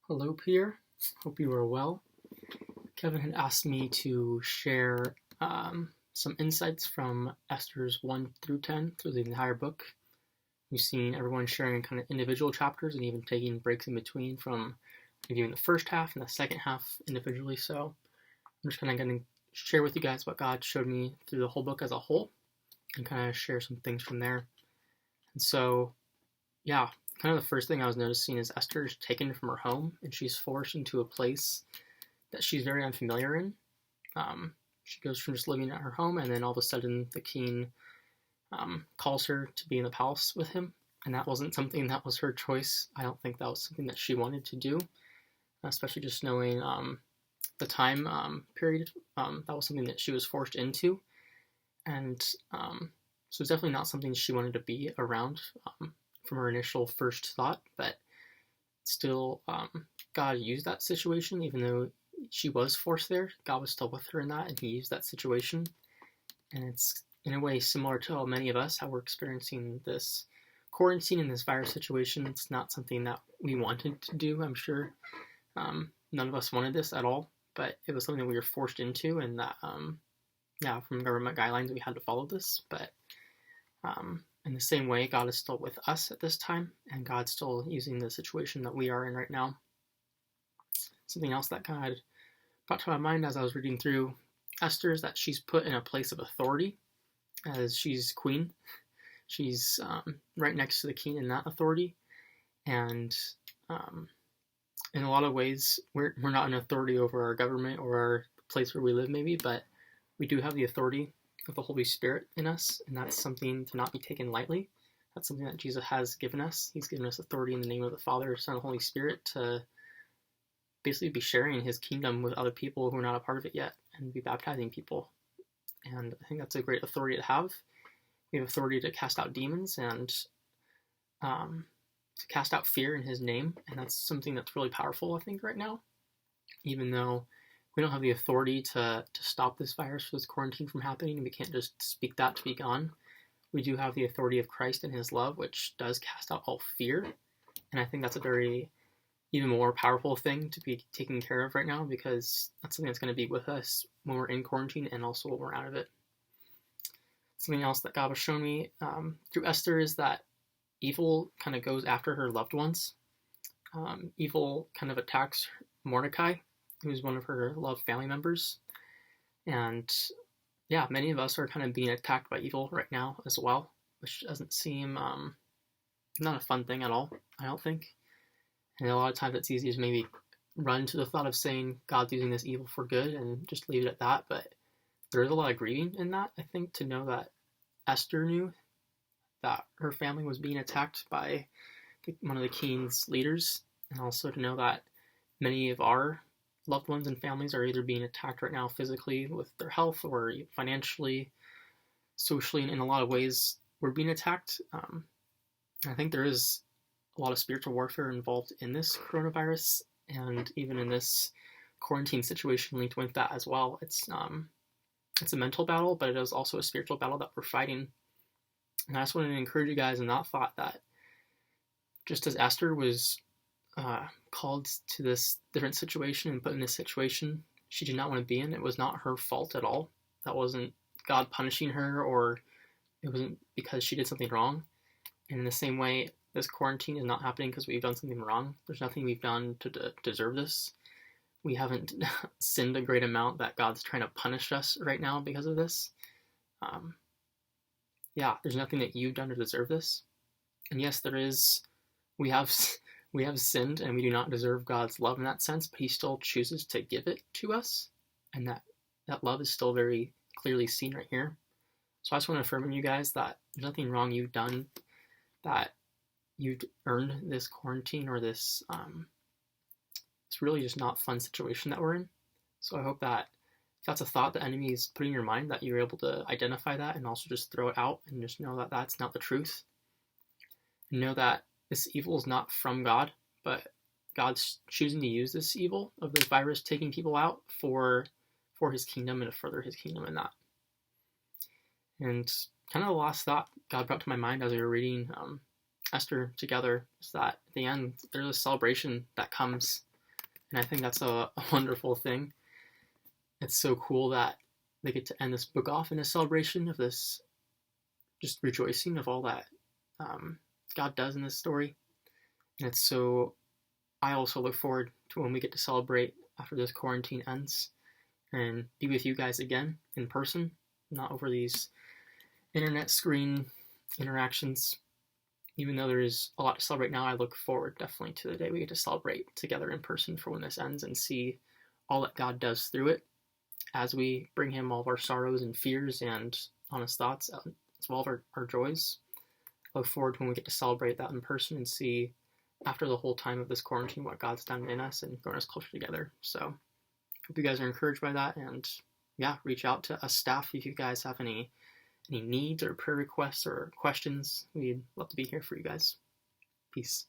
Hello, Pier. Hope you are well. Kevin had asked me to share some insights from Esther's 1 through 10 through the entire book. We've seen everyone sharing kind of individual chapters and even taking breaks in between from reviewing the first half and the second half individually. So I'm just kind of going to share with you guys what God showed me through the whole book as a whole and kind of share some things from there. And so, yeah, kind of the first thing I was noticing is Esther is taken from her home and she's forced into a place that she's very unfamiliar in. She goes from just living at her home, and then all of a sudden the king calls her to be in the palace with him, and that wasn't something that was her choice. I don't think that was something that she wanted to do, especially just knowing the time period. That was something that she was forced into, and so it's definitely not something she wanted to be around from her initial first thought, but still God used that situation. Even though she was forced there, God was still with her in that, and he used that situation. And it's in a way similar to many of us, how we're experiencing this quarantine and this virus situation. It's not something that we wanted to do, I'm sure. None of us wanted this at all, but it was something that we were forced into, and that from government guidelines we had to follow this. But in the same way, God is still with us at this time, and God's still using the situation that we are in right now. Something else that God brought to my mind as I was reading through Esther is that she's put in a place of authority as she's queen. She's right next to the king in that authority, and in a lot of ways, we're not an authority over our government or our place where we live, maybe, but we do have the authority of the Holy Spirit in us, and that's something to not be taken lightly. That's something that Jesus has given us. He's given us authority in the name of the Father, Son, and Holy Spirit to basically be sharing his kingdom with other people who are not a part of it yet, and be baptizing people. And I think that's a great authority to have. We have authority to cast out demons and to cast out fear in his name, and that's something that's really powerful, I think, right now. Even though we don't have the authority to stop this virus, this quarantine from happening, we can't just speak that to be gone. We do have the authority of Christ and his love, which does cast out all fear, and I think that's a very even more powerful thing to be taken care of right now, because that's something that's going to be with us when we're in quarantine and also when we're out of it. Something else that God was showing me through Esther is that evil kind of goes after her loved ones. Evil kind of attacks Mordecai, who's one of her loved family members. And yeah, many of us are kind of being attacked by evil right now as well, which doesn't seem not a fun thing at all, I don't think. And a lot of times it's easy to maybe run to the thought of saying God's using this evil for good and just leave it at that. But there is a lot of grieving in that, I think, to know that Esther knew that her family was being attacked by one of the king's leaders, and also to know that many of our loved ones and families are either being attacked right now physically with their health or financially, socially, and in a lot of ways we're being attacked. I think there is a lot of spiritual warfare involved in this coronavirus, and even in this quarantine situation linked with that as well. It's a mental battle, but it is also a spiritual battle that we're fighting. And I just wanted to encourage you guys in that thought that just as Esther was called to this different situation and put in this situation she did not want to be in, it was not her fault at all. That wasn't God punishing her, or it wasn't because she did something wrong. And in the same way, this quarantine is not happening because we've done something wrong. There's nothing we've done to deserve this. We haven't sinned a great amount that God's trying to punish us right now because of this. There's nothing that you've done to deserve this. And yes, we have sinned and we do not deserve God's love in that sense, but he still chooses to give it to us. And that love is still very clearly seen right here. So I just want to affirm in you guys that there's nothing wrong you've done that you've earned this quarantine or this it's really just not fun situation that we're in. So I hope that if that's a thought the enemy is putting in your mind, that you're able to identify that and also just throw it out and just know that that's not the truth. And know that this evil is not from God, but God's choosing to use this evil of this virus taking people out for his kingdom and to further his kingdom in that. And kind of the last thought God brought to my mind as we were reading Esther together is that at the end there's a celebration that comes And I think that's a wonderful thing. It's so cool that they get to end this book off in a celebration of this, just rejoicing of all that God does in this story. And it's so, I also look forward to when we get to celebrate after this quarantine ends and be with you guys again in person, not over these internet screen interactions. Even though there is a lot to celebrate now, I look forward definitely to the day we get to celebrate together in person for when this ends and see all that God does through it as we bring him all of our sorrows and fears and honest thoughts, as well as our joys. I look forward to when we get to celebrate that in person and see, after the whole time of this quarantine, what God's done in us and growing us closer together. So hope you guys are encouraged by that, and yeah, reach out to us staff if you guys have any needs or prayer requests or questions. We'd love to be here for you guys. Peace.